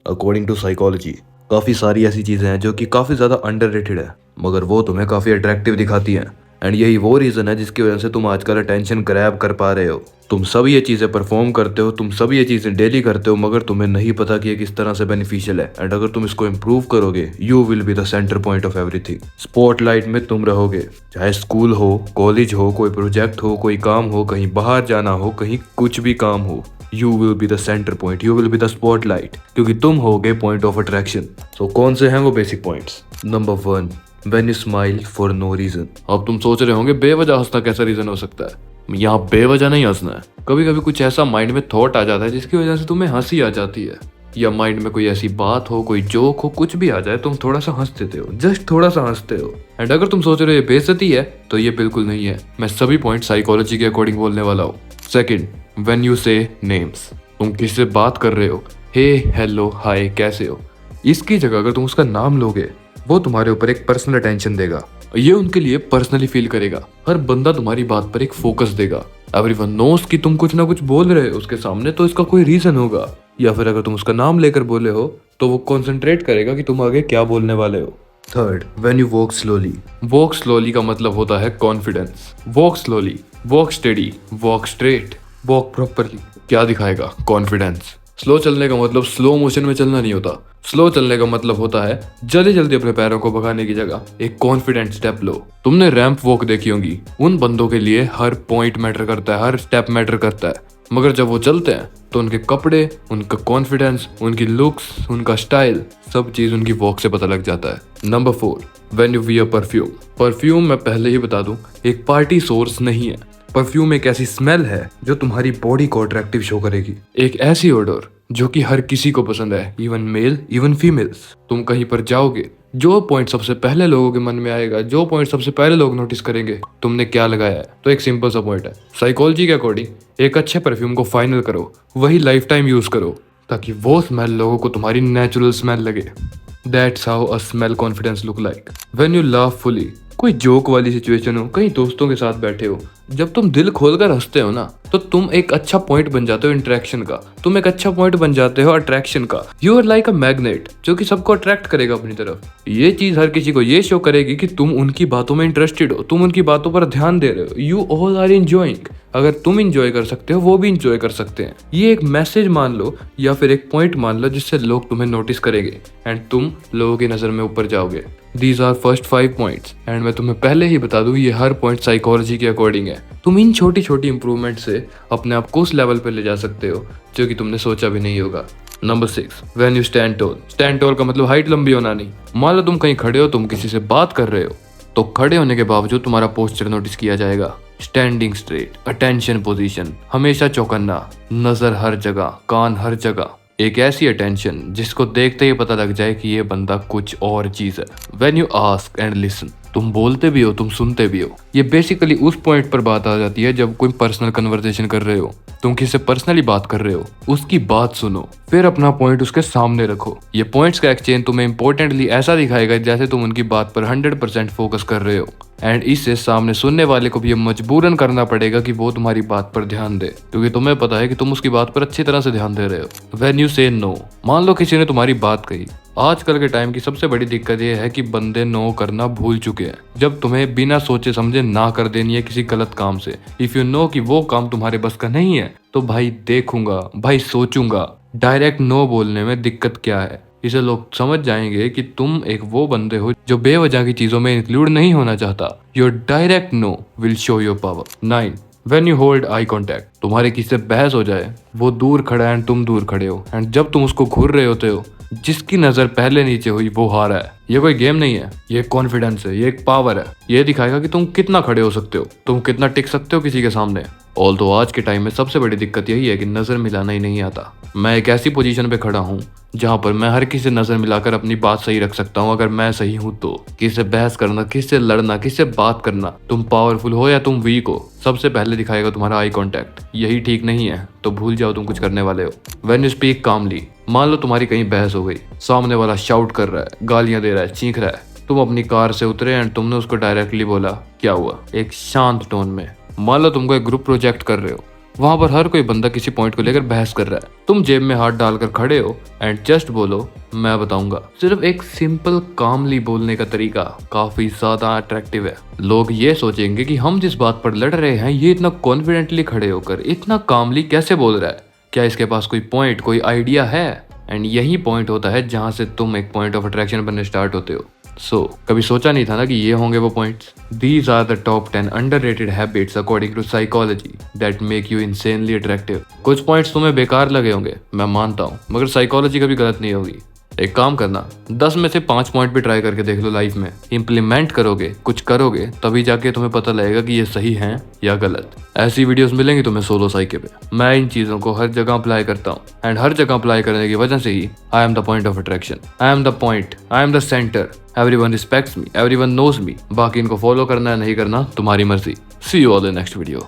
According to psychology काफ़ी सारी ऐसी चीज़ें हैं जो कि काफ़ी ज़्यादा अंडररेटेड है, मगर वो तुम्हें काफ़ी अट्रैक्टिव दिखाती हैं। एंड यही वो रीज़न है जिसकी वजह से तुम आजकल अटेंशन ग्रैब कर पा रहे हो। तुम सब ये चीज़ें परफॉर्म करते हो, तुम सब ये चीज़ें डेली करते हो, मगर तुम्हें नहीं पता कि ये किस तरह से बेनिफिशियल है। एंड अगर तुम इसको इम्प्रूव करोगे, you will be the centre point of everything. Spotlight में तुम रहोगे, चाहे स्कूल हो, कॉलेज हो, कोई प्रोजेक्ट हो, कोई काम हो, कहीं बाहर जाना हो, कहीं कुछ भी काम हो, you will be the centre point, you will be the spotlight, क्योंकि तुम होगे पॉइंट ऑफ अट्रैक्शन। तो कौन से हैं वो basic points? Number 1, when you smile for no reason. अब तुम सोच रहे होंगे बेवजह हंसना कैसा रीजन हो सकता है? यहाँ बेवजह नहीं हंसना है। कभी कभी कुछ ऐसा माइंड में थॉट आ जाता है जिसकी वजह से तुम्हें हंसी आ जाती है, या माइंड में कोई ऐसी बात हो, कोई जोक हो, कुछ भी आ जाए, तुम थोड़ा सा हंस देते हो, जस्ट थोड़ा सा हंसते हो। एंड अगर तुम सोच रहे हो ये बेइज्जती है, तो ये बिल्कुल नहीं है। मैं सभी पॉइंट साइकोलॉजी के अकॉर्डिंग बोलने वाला हूँ। सेकंड, व्हेन यू से नेम्स। तुम किसी से बात कर रहे हो, हे, हेलो, हाय, कैसे हो, इसकी जगह अगर तुम उसका नाम लोगे, वो तुम्हारे ऊपर एक पर्सनल अटेंशन देगा, ये उनके लिए पर्सनली फील करेगा। हर बंदा तुम्हारी बात पर एक फोकस देगा। एवरीवन नोस कि तुम कुछ ना कुछ बोल रहे हो उसके सामने, तो इसका कोई रीजन होगा। या फिर अगर तुम उसका नाम लेकर बोले हो, तो वो कॉन्सेंट्रेट करेगा कि तुम आगे क्या बोलने वाले हो। Third, when you walk slowly. Walk slowly का मतलब होता है confidence. Walk slowly, walk steady, walk straight, walk properly. क्या दिखाएगा? कॉन्फिडेंस। स्लो चलने का मतलब स्लो मोशन में चलना नहीं होता। स्लो चलने का मतलब होता है जल्दी जल्दी अपने पैरों को भगाने की जगह एक कॉन्फिडेंट स्टेप लो। तुमने रैंप वॉक देखी होंगी, उन बंदों के लिए हर पॉइंट मैटर करता है, हर स्टेप मैटर करता है, मगर जब वो चलते हैं तो उनके कपड़े, उनका कॉन्फिडेंस, उनकी लुक्स, उनका स्टाइल, सब चीज उनकी वॉक से पता लग जाता है। Number 4, when you wear perfume. Perfume, मैं पहले ही बता दूं, एक पार्टी सोर्स नहीं है। परफ्यूम एक ऐसी स्मेल है जो तुम्हारी बॉडी को अट्रैक्टिव शो करेगी। एक ऐसी ओडोर जो कि हर किसी को पसंद है, इवन मेल, इवन फीमेल्स। तुम कहीं पर जाओगे, जो पॉइंट सबसे पहले लोगों के मन में आएगा, जो पॉइंट सबसे पहले लोग नोटिस करेंगे, तुमने क्या लगाया है। तो एक सिंपल सा पॉइंट है, साइकोलॉजी के अकॉर्डिंग एक अच्छे परफ्यूम को फाइनल करो, वही लाइफ टाइम यूज करो, ताकि वो स्मेल लोगों को तुम्हारी नेचुरल स्मेल लगे। That's how a smell confidence look like. When you laugh fully. कोई जोक वाली सिचुएशन हो, कहीं दोस्तों के साथ बैठे हो, जब तुम दिल खोलकर हंसते हो ना, तो तुम एक अच्छा पॉइंट बन जाते हो इंटरेक्शन का, तुम एक अच्छा पॉइंट बन जाते हो अट्रैक्शन का। You are like a magnet, जो कि सबको अट्रैक्ट करेगा अपनी तरफ। ये चीज हर किसी को ये शो करेगी कि तुम उनकी बातों में इंटरेस्टेड हो, तुम उनकी बातों पर ध्यान दे रहे हो। You all are enjoying. अगर तुम इंजॉय कर सकते हो, वो भी इंजॉय कर सकते हैं। ये एक मैसेज मान लो, या फिर एक पॉइंट मान लो, जिससे लोग तुम्हें नोटिस करेंगे एंड तुम लोगों की नजर में ऊपर जाओगे। These are first 5 points. And मैं तुम्हें पहले ही बता दूं, ये हर पॉइंट साइकोलॉजी के अकॉर्डिंग है। तुम इन छोटी छोटी इंप्रूवमेंट से अपने आप को उस लेवल पे ले जा सकते हो जो कि तुमने सोचा भी नहीं होगा। Number 6, when you stand toll. Stand toll का मतलब हाइट लंबी होना नहीं। मान लो तुम कहीं खड़े हो, तुम किसी से बात कर रहे हो, तो खड़े होने के बावजूद तुम्हारा पोस्चर नोटिस किया जाएगा। स्टैंडिंग स्ट्रेट, अटेंशन पोजीशन, हमेशा चौकन्ना, नजर हर जगह, कान हर जगह, एक ऐसी अटेंशन जिसको देखते ही पता लग जाए कि ये बंदा कुछ और चीज है। When you ask and listen. तुम बोलते भी हो, तुम सुनते भी हो। ये बेसिकली उस पॉइंट पर बात आ जाती है जब कोई पर्सनल कन्वर्सेशन कर रहे हो, तुम किसी से पर्सनली बात कर रहे हो, उसकी बात सुनो, फिर अपना पॉइंट उसके सामने रखो। ये पॉइंट्स का एक्सचेंज तुम्हें इंपॉर्टेंटली ऐसा दिखाएगा जैसे तुम उनकी बात पर 100% फोकस कर रहे हो। एंड इससे सामने सुनने वाले को भी ये मजबूरन करना पड़ेगा कि वो तुम्हारी बात पर ध्यान दे, क्योंकि तुम्हें पता है कि तुम उसकी बात पर अच्छी तरह से ध्यान दे रहे हो। व्हेन यू से नो। मान लो किसी ने तुम्हारी बात कही। आजकल के टाइम की सबसे बड़ी दिक्कत ये है कि बंदे नो करना भूल चुके हैं। जब तुम्हें बिना सोचे समझे ना कर देनी है किसी गलत काम से, इफ यू नो कि वो काम तुम्हारे बस का नहीं है, तो भाई देखूंगा, भाई सोचूंगा। डायरेक्ट नो बोलने में दिक्कत क्या है? इसे लोग समझ जाएंगे कि तुम एक वो बंदे हो जो बेवजह की चीजों में इंक्लूड नहीं होना चाहता। Your direct no will show your power. 9, when you hold eye contact. तुम्हारे किसी से बहस हो जाए, वो दूर खड़ा है एंड तुम दूर खड़े हो, एंड जब तुम उसको घूर रहे होते हो, जिसकी नजर पहले नीचे हुई वो हारा है। ये कोई गेम नहीं है, ये कॉन्फिडेंस है, ये एक पावर है। ये दिखाएगा कि तुम कितना खड़े हो सकते हो, तुम कितना टिक सकते हो किसी के सामने। ऑल्दो आज के टाइम में सबसे बड़ी दिक्कत यही है कि नजर मिलाना ही नहीं आता। मैं एक ऐसी पोजीशन पे खड़ा हूँ जहाँ पर मैं हर किसी से नजर मिलाकर अपनी बात सही रख सकता हूँ, अगर मैं सही हूँ तो। किसी से बहस करना, किसी से लड़ना, किसी से बात करना, तुम पावरफुल हो या तुम वीक हो, सबसे पहले दिखाएगा तुम्हारा आई कॉन्टैक्ट। यही ठीक नहीं है तो भूल जाओ तुम कुछ करने वाले हो। व्हेन यू स्पीक कामली। मान लो तुम्हारी कहीं बहस हो गई, सामने वाला शाउट कर रहा है, गालियां दे रहा है, चीख रहा है, तुम अपनी कार से उतरे एंड तुमने उसको डायरेक्टली बोला क्या हुआ, एक शांत टोन में। मान लो तुम कोई ग्रुप प्रोजेक्ट कर रहे हो, वहां पर हर कोई बंदा किसी पॉइंट को लेकर बहस कर रहा है, तुम जेब में हाथ डालकर खड़े हो एंड जस्ट बोलो मैं बताऊंगा। सिर्फ एक सिंपल कामली बोलने का तरीका काफी ज्यादा अट्रैक्टिव है। लोग ये सोचेंगे कि हम जिस बात पर लड़ रहे हैं ये इतना कॉन्फिडेंटली खड़े होकर इतना कामली कैसे बोल रहा है, क्या इसके पास कोई पॉइंट कोई आइडिया है। एंड यही पॉइंट होता है जहां से तुम एक पॉइंट ऑफ अट्रैक्शन बनने स्टार्ट होते हो। कभी सोचा नहीं था ना कि ये होंगे वो points. These are the top 10 underrated habits according to psychology that make you insanely attractive. कुछ पॉइंट्स तुम्हें बेकार लगे होंगे, मैं मानता हूँ, मगर साइकोलॉजी कभी गलत नहीं होगी। एक काम करना, 10 में से 5 पॉइंट भी ट्राई करके देख लो लाइफ में। इम्प्लीमेंट करोगे, कुछ करोगे, तभी जाके तुम्हें पता लगेगा कि ये सही है या गलत। ऐसी वीडियोस मिलेंगी तुम्हें सोलो साइके पे। मैं इन चीजों को हर जगह अप्लाई करता हूँ एंड हर जगह अप्लाई करने की वजह से ही I am the point of attraction, I am the point, I am the centre, everyone respects me, everyone knows me. बाकी इनको फॉलो करना है नहीं करना तुम्हारी मर्जी। See you all in next video.